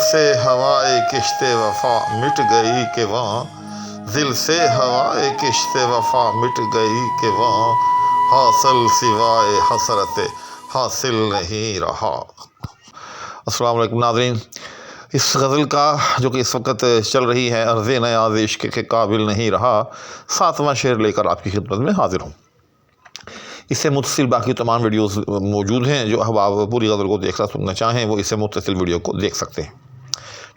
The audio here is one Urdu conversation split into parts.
سے ہوائے کشت وفا مٹ گئی کہ وہاں، دل سے ہوائے کشت وفا مٹ گئی کہ وہاں، حاصل سوائے حسرت حاصل نہیں رہا۔ السلام علیکم ناظرین، اس غزل کا جو کہ اس وقت چل رہی ہے، عرض نیاز عشق کے قابل نہیں رہا، 7واں شعر لے کر آپ کی خدمت میں حاضر ہوں۔ اس سے متصل باقی تمام ویڈیوز موجود ہیں، جو احباب پوری غزل کو دیکھنا سننا چاہیں وہ اس سے متصل ویڈیو کو دیکھ سکتے ہیں۔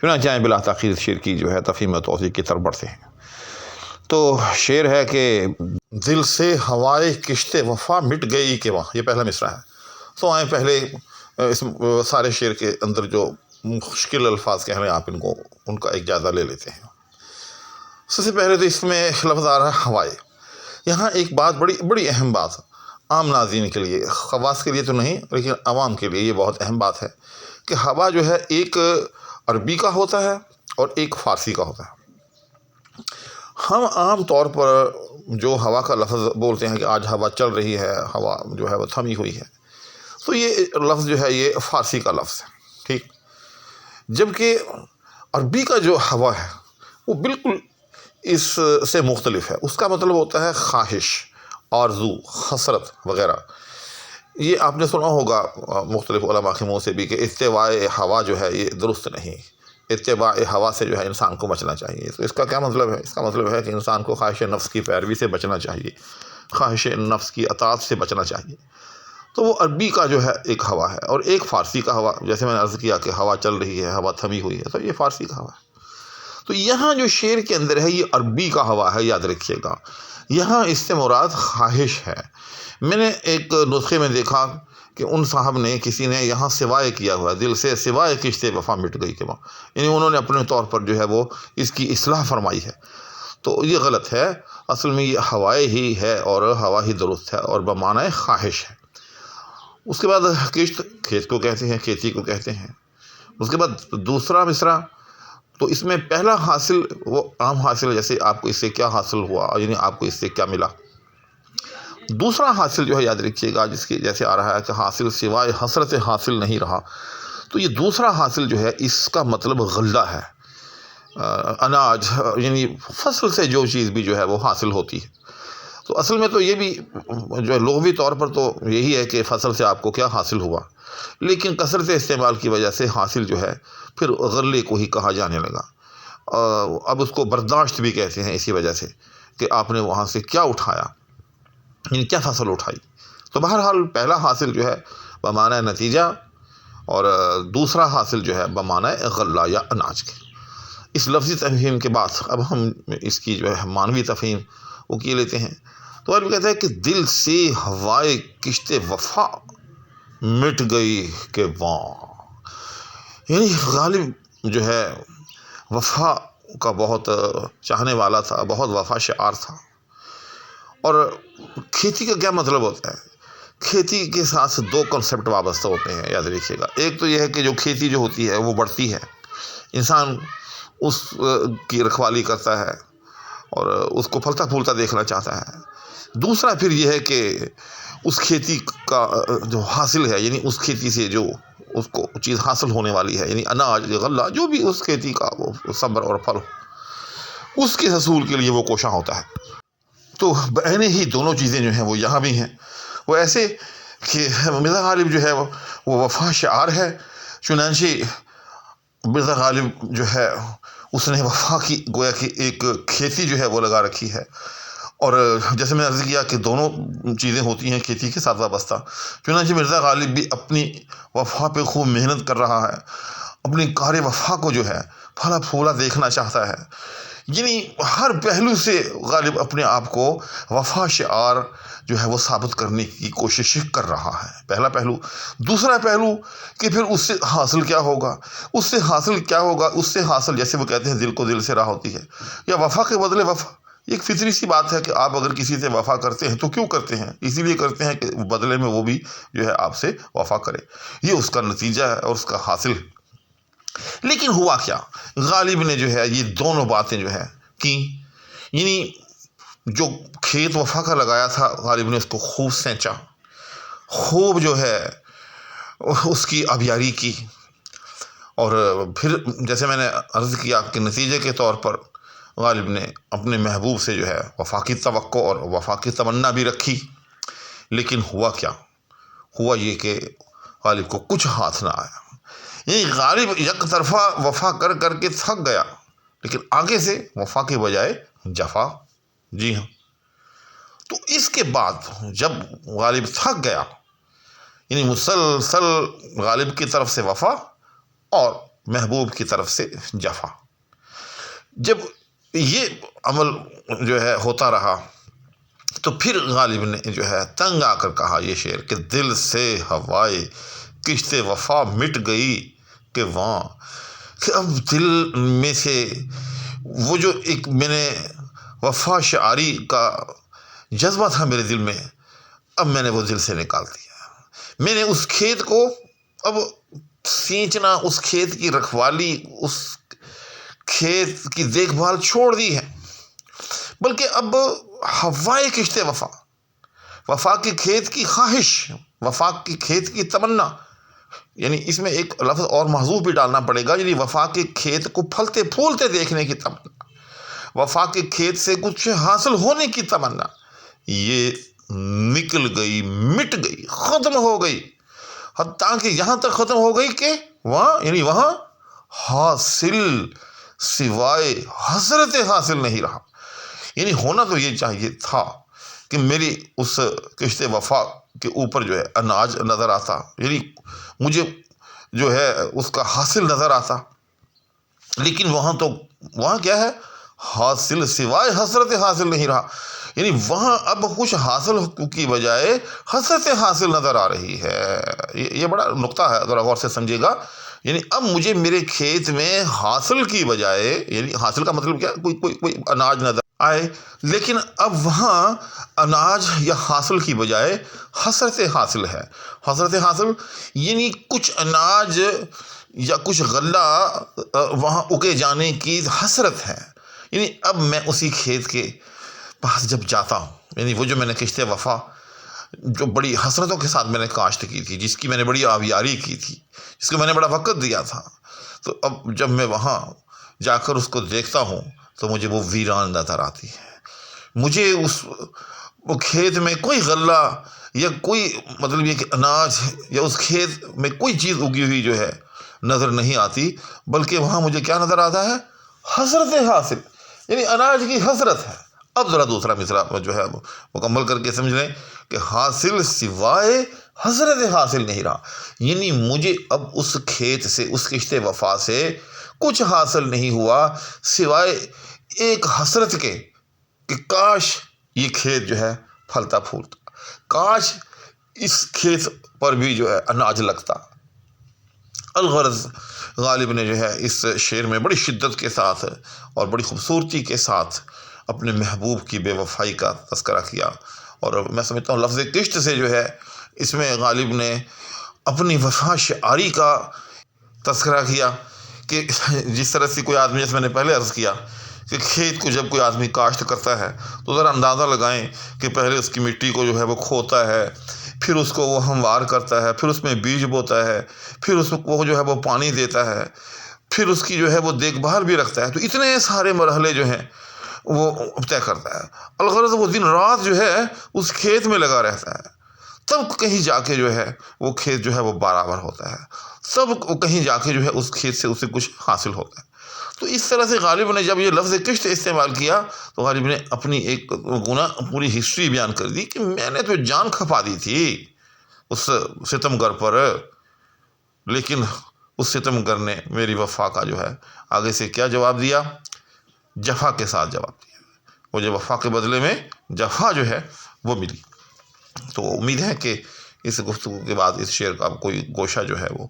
چنانچہ چاہیں بلا تاخیر شعر کی جو ہے تفہیم و توضیح کی طرف بڑھتے ہیں۔ تو شعر ہے کہ دل سے ہوائے کشت وفا مٹ گئی کہ وہاں، یہ پہلا مصرع ہے۔ تو آئیں پہلے اس سارے شعر کے اندر جو مشکل الفاظ کہہ رہے ہیں آپ ان کا ایک جائزہ لے لیتے ہیں۔ سب سے پہلے تو اس میں لفظ آ رہا ہے ہوائے۔ یہاں ایک بات بڑی اہم بات عام ناظرین کے لیے، خواص کے لیے تو نہیں لیکن عوام کے لیے یہ بہت اہم بات ہے کہ ہوا جو ہے ایک عربی کا ہوتا ہے اور ایک فارسی کا ہوتا ہے۔ ہم عام طور پر جو ہوا کا لفظ بولتے ہیں کہ آج ہوا چل رہی ہے، ہوا جو ہے وہ تھمی ہوئی ہے، تو یہ لفظ جو ہے یہ فارسی کا لفظ ہے، ٹھیک۔ جبکہ عربی کا جو ہوا ہے وہ بالکل اس سے مختلف ہے۔ اس کا مطلب ہوتا ہے خواہش، آرزو، حسرت وغیرہ۔ یہ آپ نے سنا ہوگا مختلف علماء کے منہ سے بھی کہ اتباع ہوا جو ہے یہ درست نہیں، اتباع ہوا سے جو ہے انسان کو بچنا چاہیے۔ تو اس کا کیا مطلب ہے؟ اس کا مطلب ہے کہ انسان کو خواہش نفس کی پیروی سے بچنا چاہیے، خواہش نفس کی اطاعت سے بچنا چاہیے۔ تو وہ عربی کا جو ہے ایک ہوا ہے، اور ایک فارسی کا ہوا، جیسے میں نے عرض کیا کہ ہوا چل رہی ہے، ہوا تھمی ہوئی ہے، تو یہ فارسی کا ہوا ہے۔ تو یہاں جو شعر کے اندر ہے یہ عربی کا ہوا ہے، یاد رکھیے گا۔ یہاں اس سے مراد خواہش ہے۔ میں نے ایک نسخے میں دیکھا کہ ان صاحب نے کسی نے یہاں سوائے کیا ہوا ہے، دل سے سوائے کشت وفا مٹ گئی کہ وہاں، یعنی انہوں نے اپنے طور پر جو ہے وہ اس کی اصلاح فرمائی ہے۔ تو یہ غلط ہے، اصل میں یہ ہوائے ہی ہے اور ہوا ہی درست ہے اور بمعنی خواہش ہے۔ اس کے بعد کشت کھیت کو کہتے ہیں، کھیتی کو کہتے ہیں۔ اس کے بعد دوسرا مصرع، تو اس میں پہلا حاصل وہ عام حاصل، جیسے آپ کو اس سے کیا حاصل ہوا، یعنی آپ کو اس سے کیا ملا۔ دوسرا حاصل جو ہے یاد رکھیے گا، جس کی جیسے آ رہا ہے کہ حاصل سوائے حسرت حاصل نہیں رہا، تو یہ دوسرا حاصل جو ہے اس کا مطلب غلہ ہے، اناج، یعنی فصل سے جو چیز بھی جو ہے وہ حاصل ہوتی ہے۔ تو اصل میں تو یہ بھی جو ہے لغوی طور پر تو یہی ہے کہ فصل سے آپ کو کیا حاصل ہوا، لیکن کثرت استعمال کی وجہ سے حاصل جو ہے پھر غلے کو ہی کہا جانے لگا۔ اب اس کو برداشت بھی کہتے ہیں، اسی وجہ سے کہ آپ نے وہاں سے کیا اٹھایا، یعنی کیا فصل اٹھائی۔ تو بہرحال پہلا حاصل جو ہے بمعنی نتیجہ، اور دوسرا حاصل جو ہے بمعنی غلہ یا اناج کے۔ اس لفظی تفہیم کے بعد اب ہم اس کی جو ہے معنوی تفہیم وہ کی لیتے ہیں۔ تو عربی کہتا ہے کہ دل سے ہوائے کشت وفا مٹ گئی کہ وہاں، یعنی غالب جو ہے وفا کا بہت چاہنے والا تھا، بہت وفا شعار تھا۔ اور کھیتی کا کیا مطلب ہوتا ہے؟ کھیتی کے ساتھ دو کنسیپٹ وابستہ ہوتے ہیں، یاد رکھیے گا۔ ایک تو یہ ہے کہ جو کھیتی جو ہوتی ہے وہ بڑھتی ہے، انسان اس کی رکھوالی کرتا ہے اور اس کو پھلتا پھولتا دیکھنا چاہتا ہے۔ دوسرا پھر یہ ہے کہ اس کھیتی کا جو حاصل ہے، یعنی اس کھیتی سے جو اس کو چیز حاصل ہونے والی ہے، یعنی اناج، غلہ، جو بھی اس کھیتی کا وہ ثمر اور پھل، اس کے حصول کے لیے وہ کوشاں ہوتا ہے۔ تو بعین ہی دونوں چیزیں جو ہیں وہ یہاں بھی ہیں۔ وہ ایسے کہ مرزا غالب جو ہے وہ وفا شعار ہے، چنانچہ مرزا غالب جو ہے اس نے وفا کی گویا کہ ایک کھیتی جو ہے وہ لگا رکھی ہے۔ اور جیسے میں نے عرض کیا کہ دونوں چیزیں ہوتی ہیں کھیتی کے ساتھ وابستہ، چنانچہ مرزا غالب بھی اپنی وفا پہ خوب محنت کر رہا ہے، اپنی کار وفا کو جو ہے پھلا پھولا دیکھنا چاہتا ہے، یعنی ہر پہلو سے غالب اپنے آپ کو وفا شعار جو ہے وہ ثابت کرنے کی کوشش کر رہا ہے، پہلا پہلو۔ دوسرا پہلو کہ پھر اس سے حاصل کیا ہوگا، اس سے حاصل کیا ہوگا، اس سے حاصل جیسے وہ کہتے ہیں دل کو دل سے راہ ہوتی ہے، یا وفا کے بدلے وفا۔ ایک فطری سی بات ہے کہ آپ اگر کسی سے وفا کرتے ہیں تو کیوں کرتے ہیں؟ اسی لیے کرتے ہیں کہ بدلے میں وہ بھی جو ہے آپ سے وفا کرے، یہ اس کا نتیجہ ہے اور اس کا حاصل ہے۔ لیکن ہوا کیا؟ غالب نے جو ہے یہ دونوں باتیں جو ہے کی، یعنی جو کھیت وفا کا لگایا تھا غالب نے اس کو خوب سینچا، خوب جو ہے اس کی آبیاری کی، اور پھر جیسے میں نے عرض کیا کہ نتیجے کے طور پر غالب نے اپنے محبوب سے جو ہے وفا کی توقع اور وفا کی تمنا بھی رکھی، لیکن ہوا کیا؟ ہوا یہ کہ غالب کو کچھ ہاتھ نہ آیا، یعنی غالب یک طرفہ وفا کر کر کے تھک گیا، لیکن آگے سے وفا کے بجائے جفا۔ جی ہاں، تو اس کے بعد جب غالب تھک گیا، یعنی مسلسل غالب کی طرف سے وفا اور محبوب کی طرف سے جفا، جب یہ عمل جو ہے ہوتا رہا تو پھر غالب نے جو ہے تنگ آ کر کہا یہ شعر کہ دل سے ہوائے کشت وفا مٹ گئی کہ وہاں، کہ اب دل میں سے وہ جو ایک میں نے وفا شعاری کا جذبہ تھا میرے دل میں، اب میں نے وہ دل سے نکال دیا۔ میں نے اس کھیت کو اب سینچنا، اس کھیت کی رکھوالی، اس کھیت کی دیکھ بھال چھوڑ دی ہے، بلکہ اب ہوائے کشت وفا، وفا کے کھیت کی خواہش، وفا کے کھیت کی تمنا، یعنی اس میں ایک لفظ اور محذوف بھی ڈالنا پڑے گا، یعنی وفا کے کھیت کو پھلتے پھولتے دیکھنے کی تمنا، وفا کے کھیت سے کچھ حاصل ہونے کی تمنا، یہ نکل گئی، مٹ گئی، ختم ہو گئی، حتیٰ کہ یہاں تک ختم ہو گئی کہ وہاں حاصل سوائے حسرت حاصل نہیں رہا۔ یعنی ہونا تو یہ چاہیے تھا کہ میری اس کشت وفا کے اوپر جو ہے اناج نظر آتا، یعنی مجھے جو ہے اس کا حاصل نظر آتا، لیکن وہاں کیا ہے؟ حاصل سوائے حسرت حاصل نہیں رہا، یعنی وہاں اب کچھ حاصل کی بجائے حسرت حاصل نظر آ رہی ہے۔ یہ بڑا نقطہ ہے، ذرا غور سے سمجھے گا، یعنی اب مجھے میرے کھیت میں حاصل کی بجائے، یعنی حاصل کا مطلب کیا، کوئی اناج نظر آئے، لیکن اب وہاں اناج یا حاصل کی بجائے حسرت حاصل ہے۔ حسرت حاصل یعنی کچھ اناج یا کچھ غلہ وہاں اگے جانے کی حسرت ہے، یعنی اب میں اسی کھیت کے پاس جب جاتا ہوں، یعنی وہ جو میں نے کشت وفا جو بڑی حسرتوں کے ساتھ میں نے کاشت کی تھی، جس کی میں نے بڑی آبیاری کی تھی، جس کو میں نے بڑا وقت دیا تھا، تو اب جب میں وہاں جا کر اس کو دیکھتا ہوں تو مجھے وہ ویران نظر آتی ہے، مجھے وہ کھیت میں کوئی غلہ یا کوئی مطلب یہ کہ اناج یا اس کھیت میں کوئی چیز اگی ہوئی جو ہے نظر نہیں آتی، بلکہ وہاں مجھے کیا نظر آتا ہے؟ حسرت حاصل، یعنی اناج کی حسرت ہے۔ اب ذرا دوسرا مصرع جو ہے مکمل کر کے سمجھ لیں کہ حاصل سوائے حسرت حاصل نہیں رہا، یعنی مجھے اب اس کھیت سے، اس کشت وفا سے کچھ حاصل نہیں ہوا سوائے ایک حسرت کے کہ کاش یہ کھیت جو ہے پھلتا پھولتا، کاش اس کھیت پر بھی جو ہے اناج لگتا۔ الغرض غالب نے جو ہے اس شعر میں بڑی شدت کے ساتھ اور بڑی خوبصورتی کے ساتھ اپنے محبوب کی بے وفائی کا تذکرہ کیا، اور میں سمجھتا ہوں لفظ کشت سے جو ہے اس میں غالب نے اپنی وفا شعاری کا تذکرہ کیا، کہ جس طرح سے کوئی آدمی، جیسے میں نے پہلے عرض کیا کہ کھیت کو جب کوئی آدمی کاشت کرتا ہے تو ذرا اندازہ لگائیں کہ پہلے اس کی مٹی کو جو ہے وہ کھوتا ہے، پھر اس کو وہ ہموار کرتا ہے، پھر اس میں بیج بوتا ہے، پھر اس کو جو ہے وہ پانی دیتا ہے، پھر اس کی جو ہے وہ دیکھ بھال بھی رکھتا ہے، تو اتنے سارے مرحلے جو ہیں وہ طے کرتا ہے۔ الغرض وہ دن رات جو ہے اس کھیت میں لگا رہتا ہے، تب کہیں جا کے جو ہے وہ کھیت جو ہے وہ برابر ہوتا ہے، تب کہیں جا کے جو ہے اس کھیت سے اسے کچھ حاصل ہوتا ہے۔ تو اس طرح سے غالب نے جب یہ لفظ کشت استعمال کیا تو غالب نے اپنی ایک پوری ہسٹری بیان کر دی کہ میں نے تو جان کھپا دی تھی اس ستمگر پر، لیکن اس ستمگر نے میری وفا کا جو ہے آگے سے کیا جواب دیا؟ جفا کے ساتھ جواب دیا، وہ جو وفا کے بدلے میں جفا جو ہے وہ ملی۔ تو امید ہے کہ اس گفتگو کے بعد اس شعر کا کوئی گوشہ جو ہے وہ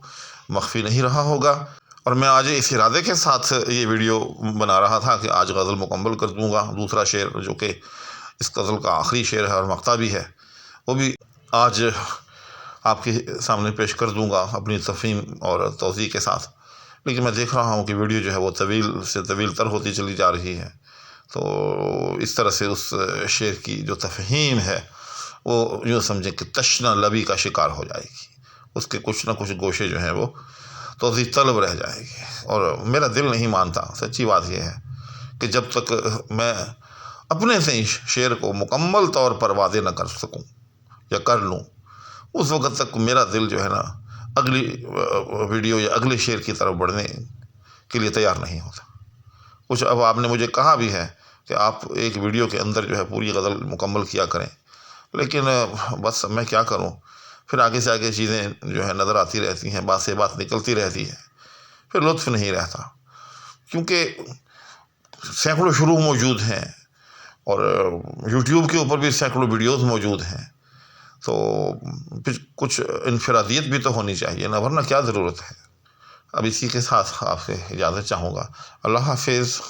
مخفی نہیں رہا ہوگا، اور میں آج اس ارادے کے ساتھ یہ ویڈیو بنا رہا تھا کہ آج غزل مکمل کر دوں گا۔ دوسرا شعر جو کہ اس غزل کا آخری شعر ہے اور مقطع بھی ہے، وہ بھی آج آپ کے سامنے پیش کر دوں گا اپنی تفہیم اور توضیح کے ساتھ، لیکن میں دیکھ رہا ہوں کہ ویڈیو جو ہے وہ طویل سے طویل تر ہوتی چلی جا رہی ہے، تو اس طرح سے اس شعر کی جو تفہیم ہے وہ یوں سمجھیں کہ تشنہ لبی کا شکار ہو جائے گی، اس کے کچھ نہ کچھ گوشے جو ہیں وہ توضیح طلب رہ جائے گی، اور میرا دل نہیں مانتا، سچی بات یہ ہے کہ جب تک میں اپنے سے ہی شعر کو مکمل طور پر واضح نہ کر سکوں یا کر لوں، اس وقت تک میرا دل جو ہے نا اگلی ویڈیو یا اگلے شعر کی طرف بڑھنے کے لیے تیار نہیں ہوتا۔ کچھ اب آپ نے مجھے کہا بھی ہے کہ آپ ایک ویڈیو کے اندر جو ہے پوری غزل مکمل کیا کریں، لیکن بس میں کیا کروں، پھر آگے سے آگے چیزیں جو ہے نظر آتی رہتی ہیں، بات سے بات نکلتی رہتی ہے، پھر لطف نہیں رہتا، کیونکہ سینکڑوں شروع موجود ہیں اور یوٹیوب کے اوپر بھی سینکڑوں ویڈیوز موجود ہیں، تو کچھ انفرادیت بھی تو ہونی چاہیے نا، ورنہ کیا ضرورت ہے۔ اب اسی کے ساتھ آپ سے اجازت چاہوں گا، اللہ حافظ۔